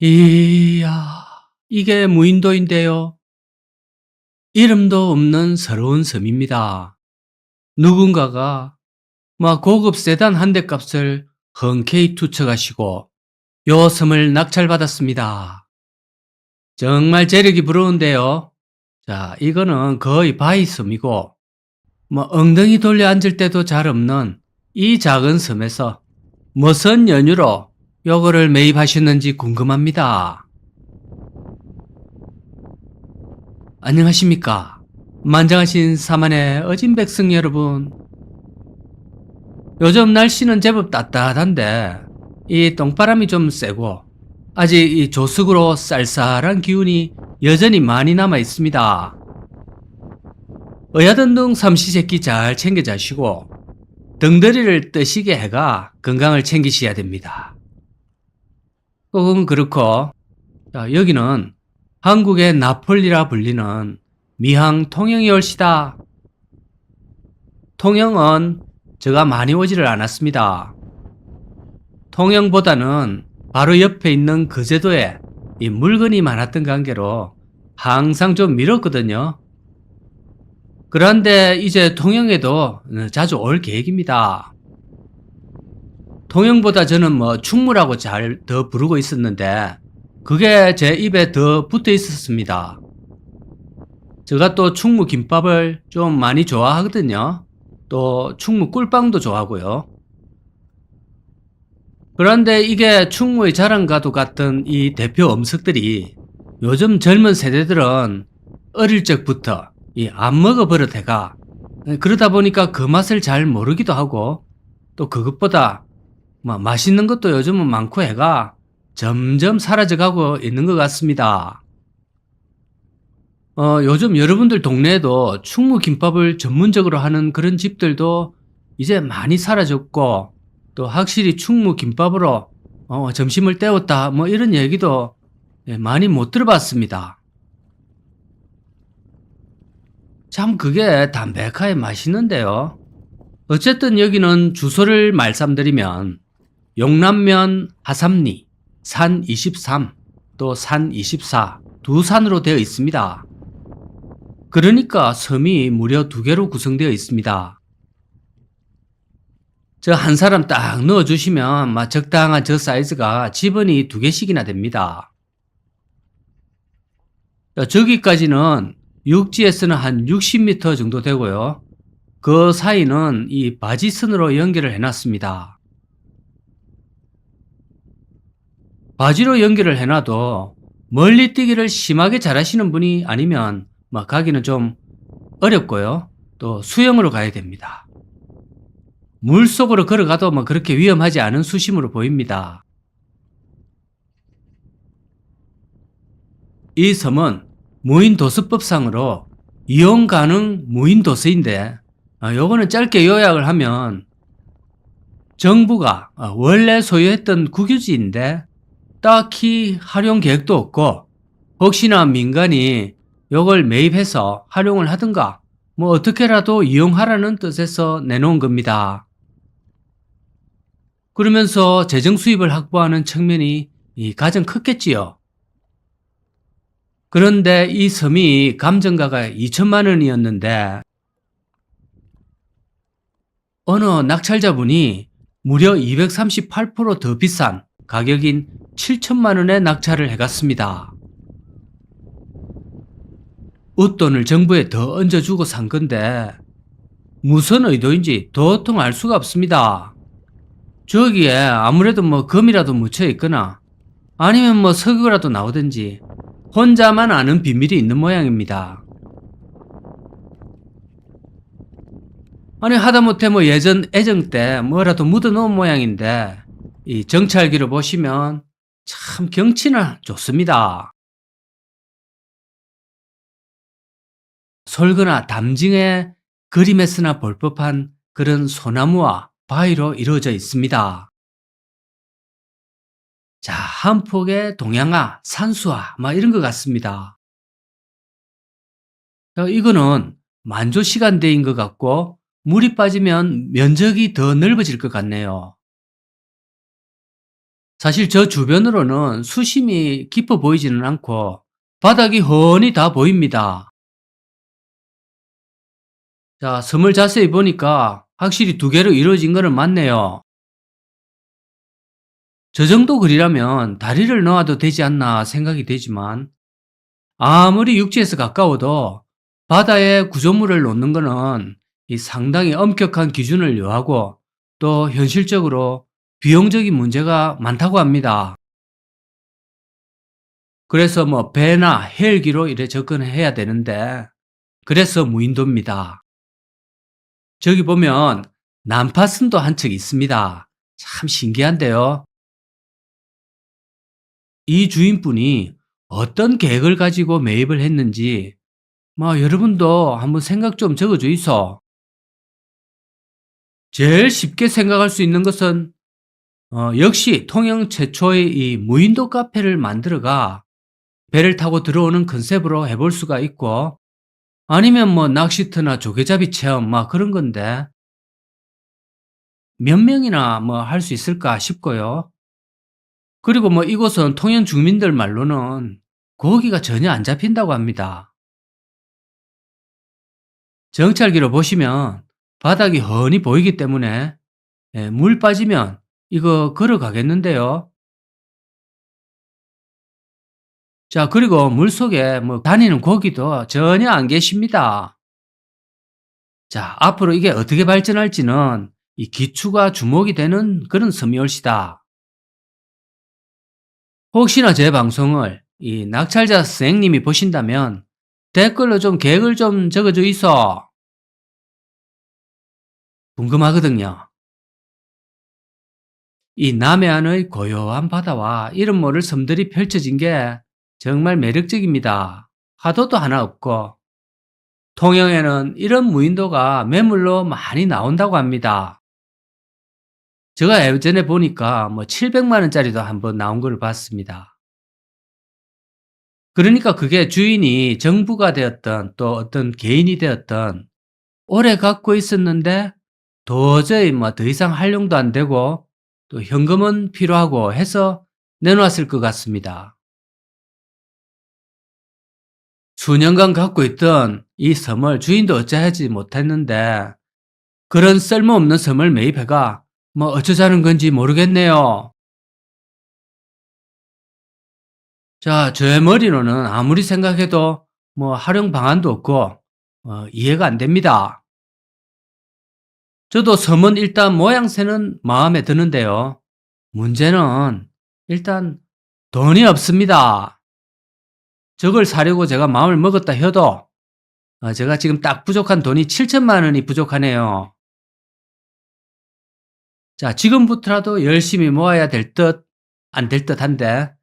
이야, 이게 무인도인데요. 이름도 없는 새로운 섬입니다. 누군가가 막 고급 세단 한 대 값을 흔쾌히 투척하시고 요 섬을 낙찰받았습니다. 정말 재력이 부러운데요. 자, 이거는 거의 바위 섬이고 뭐 엉덩이 돌려 앉을 때도 잘 없는 이 작은 섬에서 무슨 연유로 요거를 매입하셨는지 궁금합니다. 안녕하십니까. 만장하신 사만의 어진 백성 여러분. 요즘 날씨는 제법 따뜻한데 이 똥바람이 좀 세고 아직 이 조숙으로 쌀쌀한 기운이 여전히 많이 남아 있습니다. 어야ದಂ둥 삼시세끼 잘 챙겨 자시고 등더리를 뜨시게 해가 건강을 챙기셔야 됩니다. 그건 그렇고 자, 여기는 한국의 나폴리라 불리는 미항 통영이 올시다. 통영은 제가 많이 오지를 않았습니다. 통영보다는 바로 옆에 있는 거제도에 이 물건이 많았던 관계로 항상 좀 미뤘거든요. 그런데 이제 통영에도 자주 올 계획입니다. 통영보다 저는 뭐 충무라고 잘 더 부르고 있었는데 그게 제 입에 더 붙어 있었습니다. 제가 또 충무 김밥을 좀 많이 좋아하거든요. 또 충무 꿀빵도 좋아하고요. 그런데 이게 충무의 자랑과도 같은 이 대표 음식들이 요즘 젊은 세대들은 어릴 적부터 안 먹어 버릇해가 그러다 보니까 그 맛을 잘 모르기도 하고 또 그것보다 맛있는 것도 요즘은 많고 해가 점점 사라져가고 있는 것 같습니다. 요즘 여러분들 동네에도 충무김밥을 전문적으로 하는 그런 집들도 이제 많이 사라졌고 또 확실히 충무김밥으로 점심을 때웠다 뭐 이런 얘기도 많이 못 들어봤습니다. 참 그게 담백하게 맛있는데요. 어쨌든 여기는 주소를 말씀드리면 용남면 하삼리 산 23, 또 산 24, 두 산으로 되어 있습니다. 그러니까 섬이 무려 두 개로 구성되어 있습니다. 저 한 사람 딱 넣어주시면 적당한 저 사이즈가 집원이 두 개씩이나 됩니다. 저기까지는 육지에서는 한 60m 정도 되고요. 그 사이는 이 바지선으로 연결을 해놨습니다. 바지로 연결을 해놔도 멀리 뛰기를 심하게 잘하시는 분이 아니면 가기는 좀 어렵고요. 또 수영으로 가야 됩니다. 물속으로 걸어가도 그렇게 위험하지 않은 수심으로 보입니다. 이 섬은 무인도서법상으로 이용 가능 무인도서인데 요거는 짧게 요약을 하면 정부가 원래 소유했던 국유지인데 딱히 활용 계획도 없고 혹시나 민간이 요걸 매입해서 활용을 하든가 어떻게라도 이용하라는 뜻에서 내놓은 겁니다. 그러면서 재정 수입을 확보하는 측면이 가장 컸겠지요. 그런데 이 섬이 감정가가 2천만 원이었는데 어느 낙찰자분이 무려 238%더 비싼 가격인 7천만 원에 낙찰을 해갔습니다. 웃돈을 정부에 더 얹어주고 산 건데 무슨 의도인지 도통 알 수가 없습니다. 저기에 아무래도 금이라도 묻혀 있거나 아니면 석유라도 나오든지 혼자만 아는 비밀이 있는 모양입니다. 아니 하다못해 예전 애정 때 뭐라도 묻어놓은 모양인데 이 정찰기로 보시면 참 경치는 좋습니다. 솔거나 담징에 그림에서나 볼 법한 그런 소나무와 바위로 이루어져 있습니다. 자, 한 폭의 동양화, 산수화 이런 것 같습니다. 이거는 만조시간대인 것 같고 물이 빠지면 면적이 더 넓어질 것 같네요. 사실 저 주변으로는 수심이 깊어 보이지는 않고 바닥이 훤히 다 보입니다. 자, 섬을 자세히 보니까 확실히 두 개로 이루어진 거는 맞네요. 저 정도 거리라면 다리를 놓아도 되지 않나 생각이 되지만 아무리 육지에서 가까워도 바다에 구조물을 놓는 거는 이 상당히 엄격한 기준을 요하고 또 현실적으로 비용적인 문제가 많다고 합니다. 그래서 뭐 배나 헬기로 이래 접근해야 되는데 그래서 무인도입니다. 저기 보면 난파선도 한 척 있습니다. 참 신기한데요. 이 주인분이 어떤 계획을 가지고 매입을 했는지 뭐 여러분도 한번 생각 좀 적어 주이소. 제일 쉽게 생각할 수 있는 것은 역시 통영 최초의 이 무인도 카페를 만들어가 배를 타고 들어오는 컨셉으로 해볼 수가 있고 아니면 뭐 낚시터나 조개잡이 체험 막 그런 건데 몇 명이나 뭐 할 수 있을까 싶고요. 그리고 뭐 이곳은 통영 주민들 말로는 고기가 전혀 안 잡힌다고 합니다. 정찰기로 보시면 바닥이 훤히 보이기 때문에 물 빠지면 이거 걸어가겠는데요. 자, 그리고 물속에 뭐 다니는 고기도 전혀 안 계십니다. 자, 앞으로 이게 어떻게 발전할지는 이 기추가 주목이 되는 그런 섬이 올시다. 혹시나 제 방송을 이 낙찰자 선생님이 보신다면 댓글로 좀 계획을 좀 적어줘 있어. 궁금하거든요. 이 남해안의 고요한 바다와 이름 모를 섬들이 펼쳐진 게 정말 매력적입니다. 파도도 하나 없고 통영에는 이런 무인도가 매물로 많이 나온다고 합니다. 제가 예전에 보니까 뭐 700만 원짜리도 한번 나온 걸 봤습니다. 그러니까 그게 주인이 정부가 되었던 또 어떤 개인이 되었던 오래 갖고 있었는데 도저히 뭐 더 이상 활용도 안 되고 또 현금은 필요하고 해서 내놓았을 것 같습니다. 수년간 갖고 있던 이 섬을 주인도 어찌하지 못했는데 그런 쓸모없는 섬을 매입해가 뭐 어쩌자는 건지 모르겠네요. 자, 저의 머리로는 아무리 생각해도 뭐 활용 방안도 없고 이해가 안 됩니다. 저도 섬은 일단 모양새는 마음에 드는데요. 문제는 일단 돈이 없습니다. 저걸 사려고 제가 마음을 먹었다 해도 제가 지금 딱 부족한 돈이 7천만 원이 부족하네요. 자, 지금부터라도 열심히 모아야 될 듯, 안 될 듯 한데,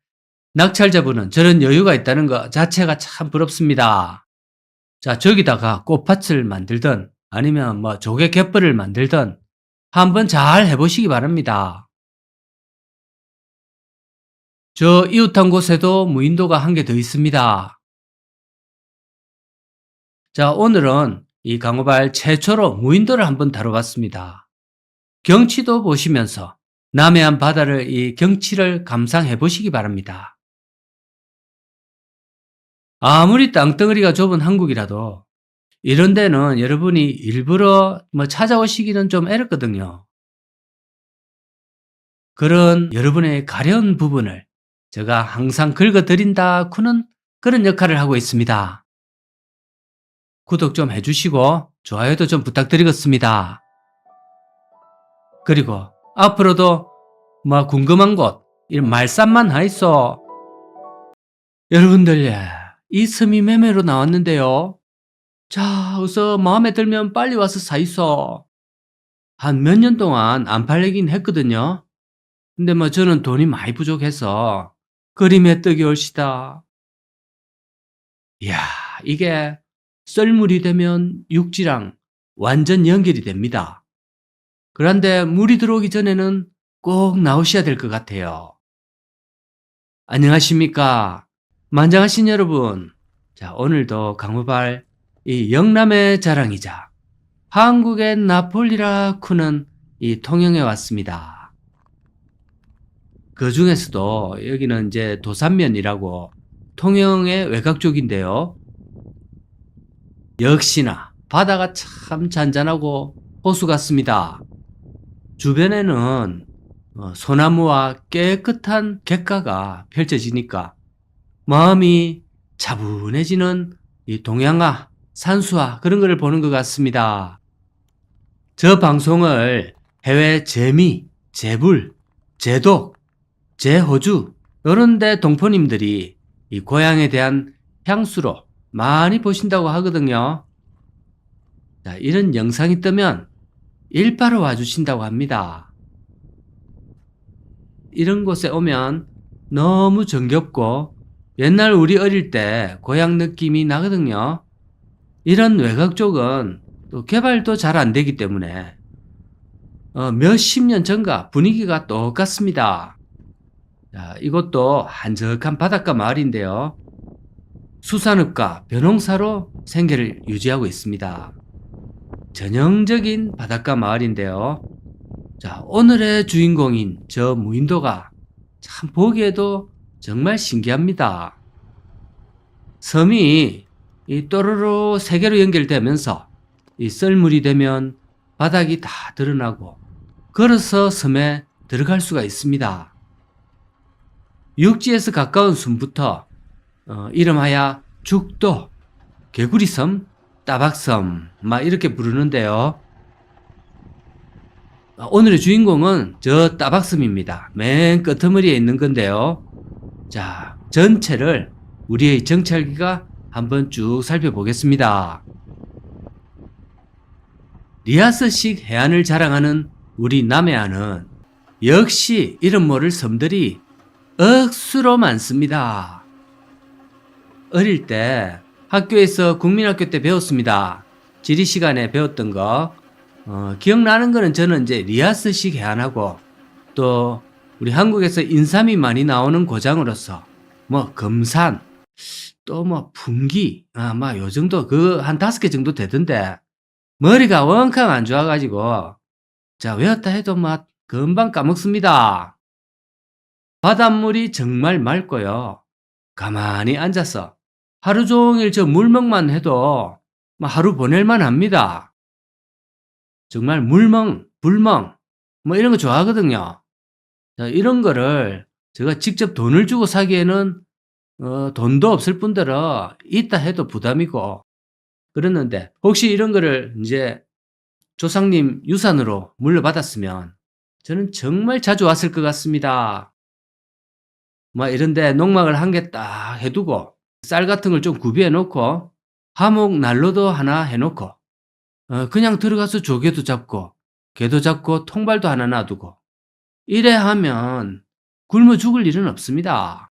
낙찰자분은 저런 여유가 있다는 것 자체가 참 부럽습니다. 자, 저기다가 꽃밭을 만들든, 아니면 뭐 조개 갯벌을 만들든, 한번 잘 해보시기 바랍니다. 저 이웃한 곳에도 무인도가 한 개 더 있습니다. 자, 오늘은 이 강호발 최초로 무인도를 한번 다뤄봤습니다. 경치도 보시면서 남해안 바다를 이 경치를 감상해 보시기 바랍니다. 아무리 땅덩어리가 좁은 한국이라도 이런 데는 여러분이 일부러 뭐 찾아오시기는 좀 애롭거든요. 그런 여러분의 가려운 부분을 제가 항상 긁어드린다쿠는 그런 역할을 하고 있습니다. 구독 좀 해주시고 좋아요도 좀 부탁드리겠습니다. 그리고 앞으로도 뭐 궁금한 곳, 이런 말씀만 하이소. 여러분들, 이 섬이 매매로 나왔는데요. 자, 어서 마음에 들면 빨리 와서 사이소. 한 몇 년 동안 안 팔리긴 했거든요. 근데 뭐 저는 돈이 많이 부족해서 그림의 떡이 올시다. 이야, 이게 썰물이 되면 육지랑 완전 연결이 됩니다. 그런데 물이 들어오기 전에는 꼭 나오셔야 될 것 같아요. 안녕하십니까. 만장하신 여러분. 자, 오늘도 강호발 이 영남의 자랑이자 한국의 나폴리라 쿠는 이 통영에 왔습니다. 그 중에서도 여기는 이제 도산면이라고 통영의 외곽 쪽인데요. 역시나 바다가 참 잔잔하고 호수 같습니다. 주변에는 소나무와 깨끗한 갯가가 펼쳐지니까 마음이 차분해지는 이 동양화, 산수화 그런 거를 보는 것 같습니다. 저 방송을 해외 재미, 재불, 재독, 재호주 이런 데 동포님들이 이 고향에 대한 향수로 많이 보신다고 하거든요. 자, 이런 영상이 뜨면 일바로 와주신다고 합니다. 이런 곳에 오면 너무 정겹고 옛날 우리 어릴 때 고향 느낌이 나거든요. 이런 외곽 쪽은 또 개발도 잘 안 되기 때문에 몇십 년 전과 분위기가 똑같습니다. 자, 이것도 한적한 바닷가 마을인데요. 수산업과 벼농사로 생계를 유지하고 있습니다. 전형적인 바닷가 마을인데요. 자, 오늘의 주인공인 저 무인도가 참 보기에도 정말 신기합니다. 섬이 이 또르르 세 개로 연결되면서 이 썰물이 되면 바닥이 다 드러나고 걸어서 섬에 들어갈 수가 있습니다. 육지에서 가까운 섬부터 이름하여 죽도, 개구리섬, 따박섬 막 이렇게 부르는데요. 오늘의 주인공은 저 따박섬입니다. 맨 끄트머리에 있는 건데요. 자, 전체를 우리의 정찰기가 한번 쭉 살펴보겠습니다. 리아스식 해안을 자랑하는 우리 남해안은 역시 이름 모를 섬들이 억수로 많습니다. 어릴 때 학교에서 국민학교 때 배웠습니다. 지리 시간에 배웠던 거 기억나는 거는 저는 이제 리아스식 해안하고 또 우리 한국에서 인삼이 많이 나오는 고장으로서 뭐 금산 또 뭐 풍기 아마 요 정도 그 한 5개 정도 되던데 머리가 원캉 안 좋아가지고 자 외웠다 해도 막 금방 까먹습니다. 바닷물이 정말 맑고요. 가만히 앉아서 하루 종일 저 물멍만 해도 하루 보낼만 합니다. 정말 물멍, 불멍 뭐 이런 거 좋아하거든요. 자, 이런 거를 제가 직접 돈을 주고 사기에는 돈도 없을 뿐더러 있다 해도 부담이고 그랬는데 혹시 이런 거를 이제 조상님 유산으로 물려받았으면 저는 정말 자주 왔을 것 같습니다. 뭐 이런데 농막을 한 개 딱 해두고 쌀 같은 걸 좀 구비해 놓고 하목 난로도 하나 해놓고 그냥 들어가서 조개도 잡고 게도 잡고 통발도 하나 놔두고 이래 하면 굶어 죽을 일은 없습니다.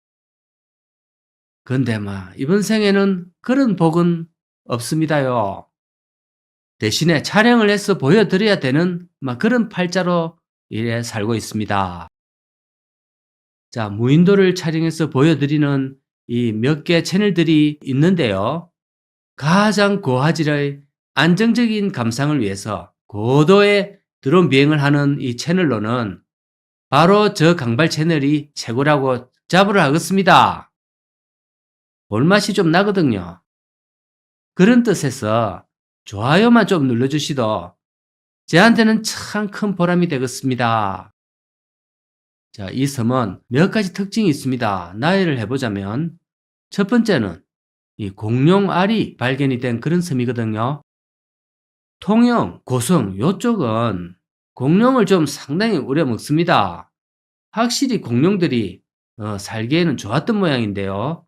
근데 이번 생에는 그런 복은 없습니다요. 대신에 촬영을 해서 보여드려야 되는 그런 팔자로 이래 살고 있습니다. 자, 무인도를 촬영해서 보여드리는 이 몇 개 채널들이 있는데요. 가장 고화질의 안정적인 감상을 위해서 고도의 드론 비행을 하는 이 채널로는 바로 저 강발 채널이 최고라고 자부를 하겠습니다. 볼맛이 좀 나거든요. 그런 뜻에서 좋아요만 좀 눌러주시도 저한테는 참 큰 보람이 되겠습니다. 자, 이 섬은 몇 가지 특징이 있습니다. 나열을 해보자면 첫 번째는 이 공룡알이 발견이 된 그런 섬이거든요. 통영, 고성 요쪽은 공룡을 좀 상당히 우려먹습니다. 확실히 공룡들이 살기에는 좋았던 모양인데요.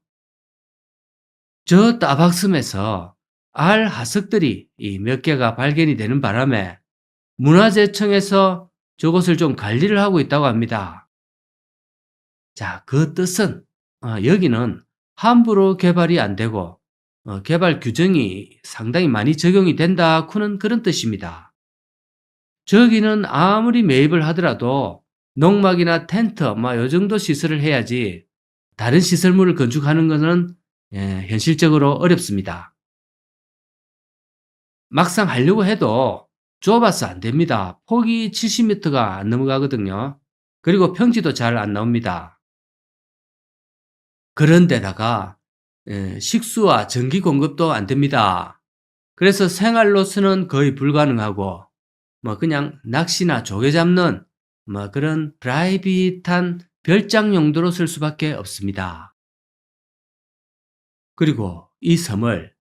저 따박섬에서 알 하석들이 몇 개가 발견이 되는 바람에 문화재청에서 저곳을 좀 관리를 하고 있다고 합니다. 자, 그 뜻은 여기는 함부로 개발이 안 되고 개발 규정이 상당히 많이 적용이 된다고는 그런 뜻입니다. 저기는 아무리 매입을 하더라도 농막이나 텐트 요 정도 시설을 해야지 다른 시설물을 건축하는 것은 현실적으로 어렵습니다. 막상 하려고 해도 좁아서 안 됩니다. 폭이 70m가 안 넘어가거든요. 그리고 평지도 잘 안 나옵니다. 그런데다가 식수와 전기 공급도 안 됩니다. 그래서 생활로서는 거의 불가능하고 뭐 그냥 낚시나 조개 잡는 뭐 그런 프라이빗한 별장 용도로 쓸 수밖에 없습니다. 그리고 이 섬을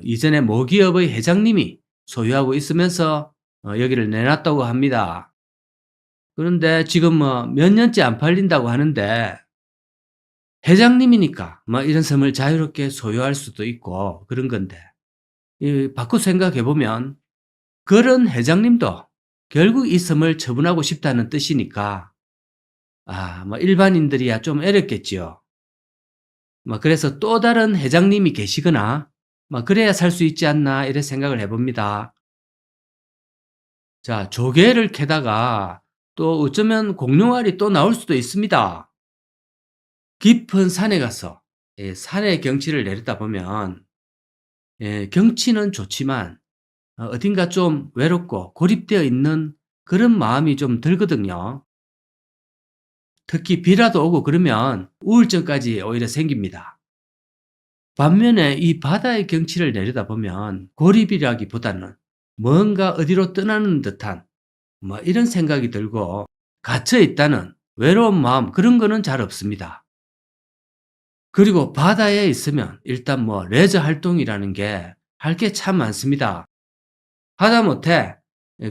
이전에 모기업의 회장님이 소유하고 있으면서 여기를 내놨다고 합니다. 그런데 지금 뭐 몇 년째 안 팔린다고 하는데 회장님이니까 뭐 이런 섬을 자유롭게 소유할 수도 있고 그런 건데 바꿔 생각해 보면 그런 회장님도 결국 이 섬을 처분하고 싶다는 뜻이니까 뭐 일반인들이야 좀 애렸겠지요. 뭐 그래서 또 다른 회장님이 계시거나 뭐 그래야 살 수 있지 않나 이런 생각을 해봅니다. 자, 조개를 캐다가 또 어쩌면 공룡알이 또 나올 수도 있습니다. 깊은 산에 가서 산의 경치를 내렸다보면 경치는 좋지만 어딘가 좀 외롭고 고립되어 있는 그런 마음이 좀 들거든요. 특히 비라도 오고 그러면 우울증까지 오히려 생깁니다. 반면에 이 바다의 경치를 내려다보면 고립이라기보다는 뭔가 어디로 떠나는 듯한 뭐 이런 생각이 들고 갇혀 있다는 외로운 마음 그런 거는 잘 없습니다. 그리고 바다에 있으면 일단 뭐 레저 활동이라는 게 할 게 참 많습니다. 하다못해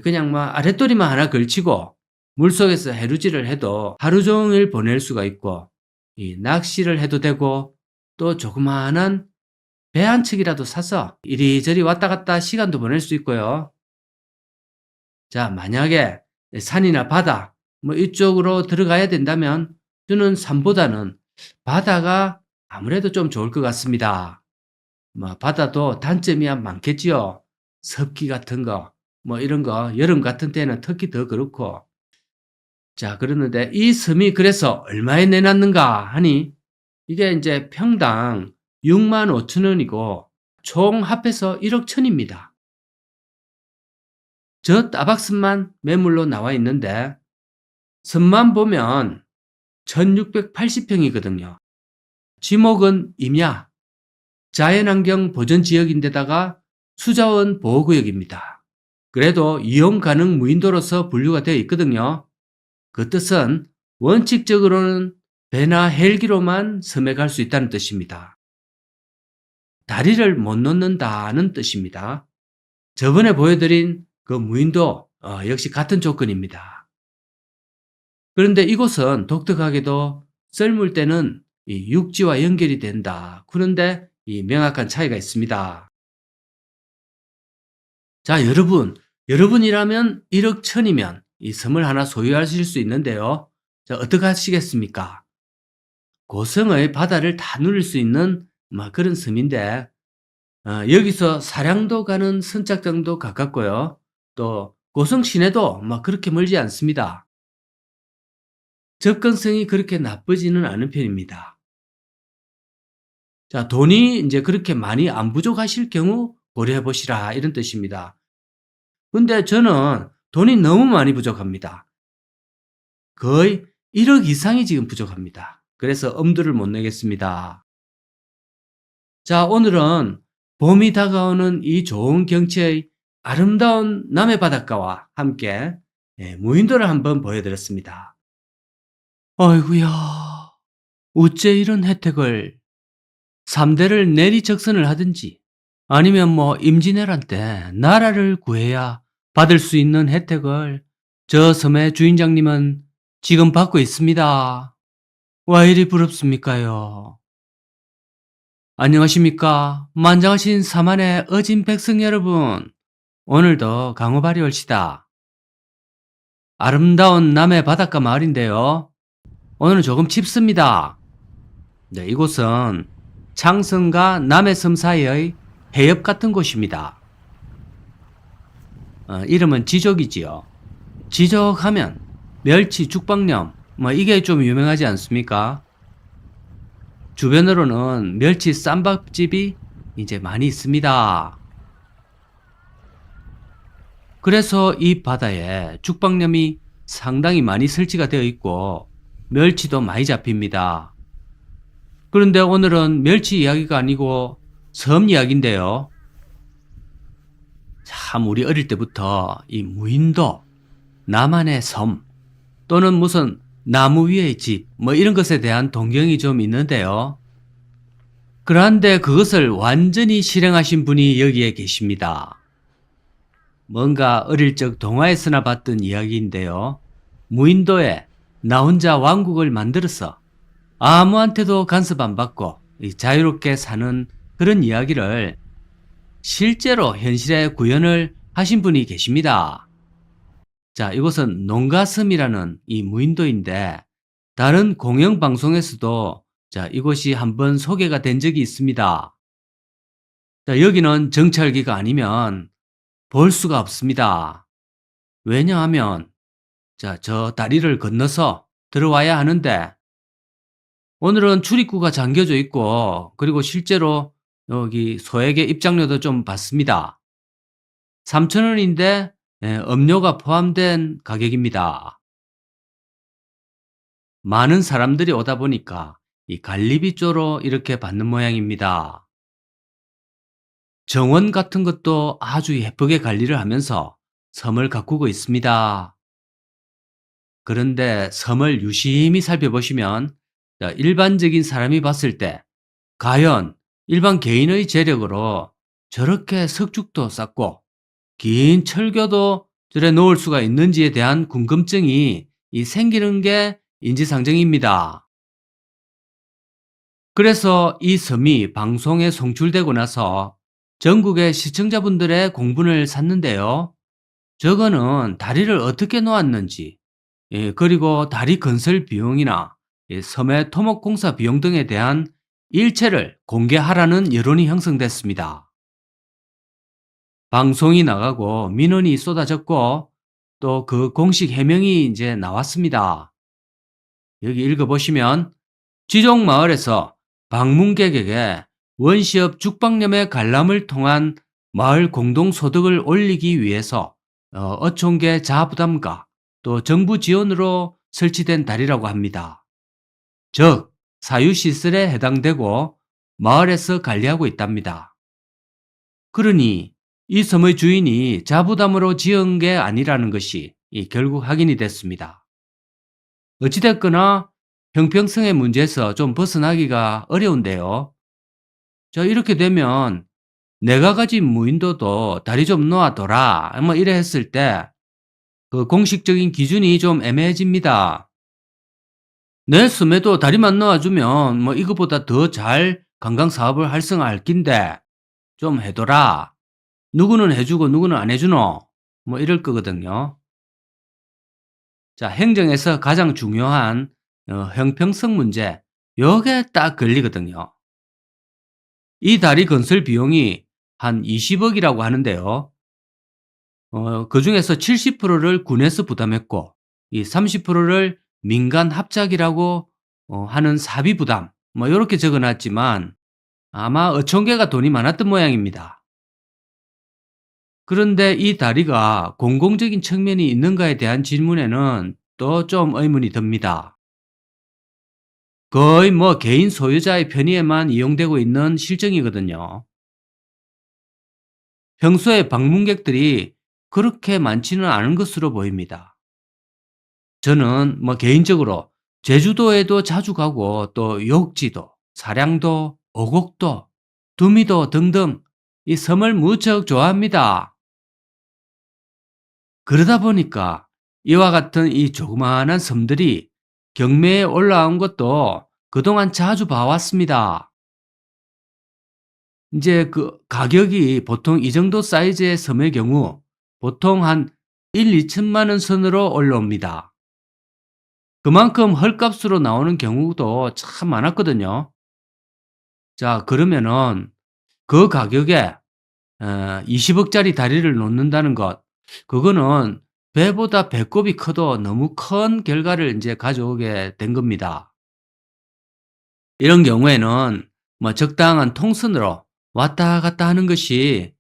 그냥 막 아랫도리만 하나 걸치고 물속에서 해루질을 해도 하루 종일 보낼 수가 있고 이 낚시를 해도 되고 또 조그마한 배 한 척이라도 사서 이리저리 왔다 갔다 시간도 보낼 수 있고요. 자, 만약에 산이나 바다 뭐 이쪽으로 들어가야 된다면 저는 산보다는 바다가 아무래도 좀 좋을 것 같습니다. 뭐 바다도 단점이 많겠지요. 습기 같은 거, 뭐 이런 거 여름 같은 때는 특히 더 그렇고. 자, 그러는데 이 섬이 그래서 얼마에 내놨는가 하니 이게 이제 평당 6만 5천 원이고 총 합해서 1억 천입니다. 저 따박섬만 매물로 나와 있는데 섬만 보면 1680평이거든요. 지목은 임야, 자연환경 보전지역인데다가 수자원 보호구역입니다. 그래도 이용 가능 무인도로서 분류가 되어 있거든요. 그 뜻은 원칙적으로는 배나 헬기로만 섬에 갈 수 있다는 뜻입니다. 다리를 못 놓는다는 뜻입니다. 저번에 보여드린 그 무인도 역시 같은 조건입니다. 그런데 이곳은 독특하게도 썰물 때는 이 육지와 연결이 된다. 그런데 이 명확한 차이가 있습니다. 자, 여러분이라면 1억 천이면 이 섬을 하나 소유하실 수 있는데요. 자, 어떻게 하시겠습니까? 고성의 바다를 다 누릴 수 있는 그런 섬인데 여기서 사량도 가는 선착장도 가깝고요. 또 고성 시내도 그렇게 멀지 않습니다. 접근성이 그렇게 나쁘지는 않은 편입니다. 자, 돈이 이제 그렇게 많이 안 부족하실 경우 고려해 보시라 이런 뜻입니다. 근데 저는 돈이 너무 많이 부족합니다. 거의 1억 이상이 지금 부족합니다. 그래서 엄두를 못 내겠습니다. 자, 오늘은 봄이 다가오는 이 좋은 경치의 아름다운 남해 바닷가와 함께 무인도를 한번 보여드렸습니다. 아이고야, 어째 이런 혜택을 3대를 내리적선을 하든지 아니면 뭐 임진왜란 때 나라를 구해야 받을 수 있는 혜택을 저 섬의 주인장님은 지금 받고 있습니다. 와 이리 부럽습니까요? 안녕하십니까? 만장하신 사만의 어진 백성 여러분. 오늘도 강호발이 올시다. 아름다운 남해 바닷가 마을인데요. 오늘은 조금 춥습니다. 네, 이곳은 창성과 남해섬 사이의 해협 같은 곳입니다. 이름은 지족이지요. 지족하면 멸치, 죽방염 이게 좀 유명하지 않습니까? 주변으로는 멸치 쌈밥집이 이제 많이 있습니다. 그래서 이 바다에 죽방염이 상당히 많이 설치가 되어 있고 멸치도 많이 잡힙니다. 그런데 오늘은 멸치 이야기가 아니고 섬 이야기인데요. 참 우리 어릴 때부터 이 무인도, 나만의 섬 또는 무슨 나무 위의 집 뭐 이런 것에 대한 동경이 좀 있는데요. 그런데 그것을 완전히 실행하신 분이 여기에 계십니다. 뭔가 어릴 적 동화에서나 봤던 이야기인데요. 무인도에 나 혼자 왕국을 만들어서 아무한테도 간섭 안 받고 자유롭게 사는 그런 이야기를 실제로 현실에 구현을 하신 분이 계십니다. 자, 이곳은 농가섬이라는 이 무인도인데 다른 공영방송에서도 자, 이곳이 한번 소개가 된 적이 있습니다. 자, 여기는 정찰기가 아니면 볼 수가 없습니다. 왜냐하면 자, 저 다리를 건너서 들어와야 하는데 오늘은 출입구가 잠겨져 있고 그리고 실제로 여기 소액의 입장료도 좀 받습니다. 3,000원인데 음료가 포함된 가격입니다. 많은 사람들이 오다 보니까 이 관리비조로 이렇게 받는 모양입니다. 정원 같은 것도 아주 예쁘게 관리를 하면서 섬을 가꾸고 있습니다. 그런데 섬을 유심히 살펴보시면 일반적인 사람이 봤을 때 과연 일반 개인의 재력으로 저렇게 석죽도 쌓고 긴 철교도 저래 놓을 수가 있는지에 대한 궁금증이 생기는 게 인지상정입니다. 그래서 이 섬이 방송에 송출되고 나서 전국의 시청자분들의 공분을 샀는데요. 저거는 다리를 어떻게 놓았는지, 그리고 다리 건설 비용이나 섬의 토목공사 비용 등에 대한 일체를 공개하라는 여론이 형성됐습니다. 방송이 나가고 민원이 쏟아졌고 또 그 공식 해명이 이제 나왔습니다. 여기 읽어보시면 지종 마을에서 방문객에게 원시업 죽방염의 관람을 통한 마을 공동소득을 올리기 위해서 어촌계 자부담과 또 정부 지원으로 설치된 다리라고 합니다. 즉 사유시설에 해당되고 마을에서 관리하고 있답니다. 그러니 이 섬의 주인이 자부담으로 지은 게 아니라는 것이 결국 확인이 됐습니다. 어찌됐거나 형평성의 문제에서 좀 벗어나기가 어려운데요. 자, 이렇게 되면 내가 가진 무인도도 다리 좀 놓아둬라 뭐 이래 했을 때 그 공식적인 기준이 좀 애매해집니다. 내 섬에도 다리만 놓아주면 뭐 이거보다 더 잘 관광 사업을 활성화할 낀데 좀 해둬라. 누구는 해주고 누구는 안 해주노? 뭐 이럴 거거든요. 자, 행정에서 가장 중요한 형평성 문제, 요게 딱 걸리거든요. 이 다리 건설 비용이 한 20억이라고 하는데요. 그 중에서 70%를 군에서 부담했고, 이 30%를 민간 합작이라고 하는 사비 부담, 뭐 이렇게 적어놨지만 아마 어촌계가 돈이 많았던 모양입니다. 그런데 이 다리가 공공적인 측면이 있는가에 대한 질문에는 또 좀 의문이 듭니다. 거의 뭐 개인 소유자의 편의에만 이용되고 있는 실정이거든요. 평소에 방문객들이 그렇게 많지는 않은 것으로 보입니다. 저는 뭐 개인적으로 제주도에도 자주 가고 또 욕지도, 사량도, 오곡도, 두미도 등등 이 섬을 무척 좋아합니다. 그러다 보니까 이와 같은 이 조그마한 섬들이 경매에 올라온 것도 그동안 자주 봐왔습니다. 이제 그 가격이 보통 이 정도 사이즈의 섬의 경우 보통 한 1, 2천만 원 선으로 올라옵니다. 그만큼 헐값으로 나오는 경우도 참 많았거든요. 자, 그러면은 그 가격에 20억짜리 다리를 놓는다는 것, 그거는 배보다 배꼽이 커도 너무 큰 결과를 이제 가져오게 된 겁니다. 이런 경우에는 뭐 적당한 통선으로 왔다 갔다 하는 것이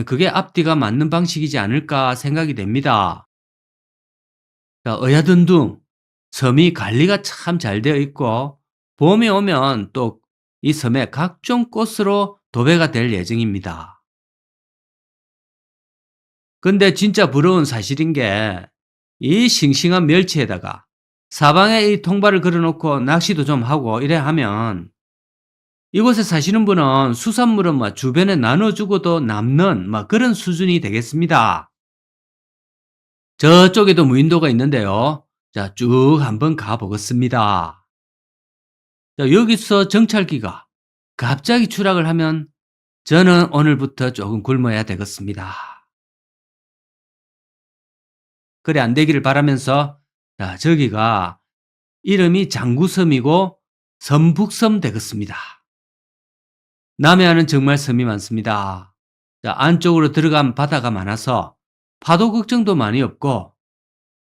그게 앞뒤가 맞는 방식이지 않을까 생각이 됩니다. 자, 어야든둥 섬이 관리가 참 잘 되어 있고 봄이 오면 또 이 섬에 각종 꽃으로 도배가 될 예정입니다. 근데 진짜 부러운 사실인 게 이 싱싱한 멸치에다가 사방에 이 통발을 걸어놓고 낚시도 좀 하고 이래 하면 이곳에 사시는 분은 수산물은 막 주변에 나눠주고도 남는 막 그런 수준이 되겠습니다. 저쪽에도 무인도가 있는데요. 자, 쭉 한번 가보겠습니다. 자, 여기서 정찰기가 갑자기 추락을 하면 저는 오늘부터 조금 굶어야 되겠습니다. 그래 안 되기를 바라면서 자, 저기가 이름이 장구섬이고 섬북섬 되겠습니다. 남해안은 정말 섬이 많습니다. 자, 안쪽으로 들어간 바다가 많아서 파도 걱정도 많이 없고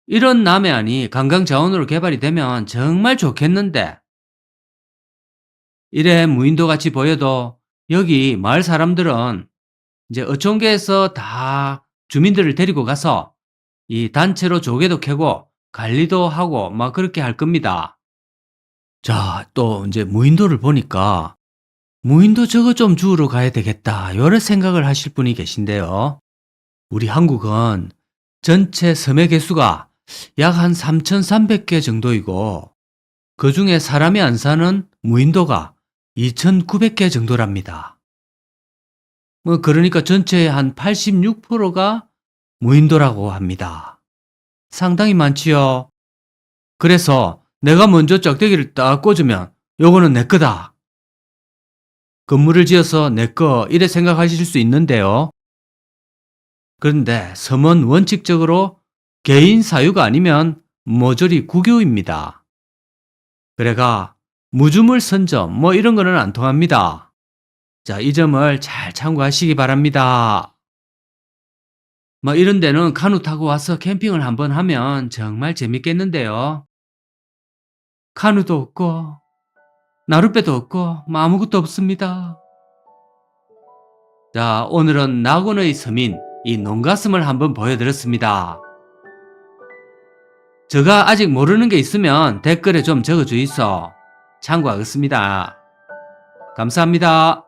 이런 남해안이 관광 자원으로 개발이 되면 정말 좋겠는데 이래 무인도 같이 보여도 여기 마을 사람들은 이제 어촌계에서 다 주민들을 데리고 가서 이 단체로 조개도 캐고 관리도 하고 막 그렇게 할 겁니다. 자, 또 이제 무인도를 보니까 무인도 저거 좀 주우러 가야 되겠다. 여러 생각을 하실 분이 계신데요. 우리 한국은 전체 섬의 개수가 약 한 3,300개 정도이고 그 중에 사람이 안 사는 무인도가 2,900개 정도랍니다. 뭐 그러니까 전체의 한 86%가 무인도라고 합니다. 상당히 많지요. 그래서 내가 먼저 짝대기를 딱 꽂으면 요거는 내 거다. 건물을 지어서 내 거 이래 생각하실 수 있는데요. 그런데 섬은 원칙적으로 개인 사유가 아니면 모조리 국유입니다. 그래가 무주물 선점 뭐 이런 거는 안 통합니다. 자, 이 점을 잘 참고하시기 바랍니다. 뭐 이런 데는 카누 타고 와서 캠핑을 한번 하면 정말 재밌겠는데요. 카누도 없고 나룻배도 없고 뭐 아무것도 없습니다. 자, 오늘은 낙원의 섬인 이 농가섬을 한번 보여드렸습니다. 제가 아직 모르는 게 있으면 댓글에 좀 적어주이소. 참고하겠습니다. 감사합니다.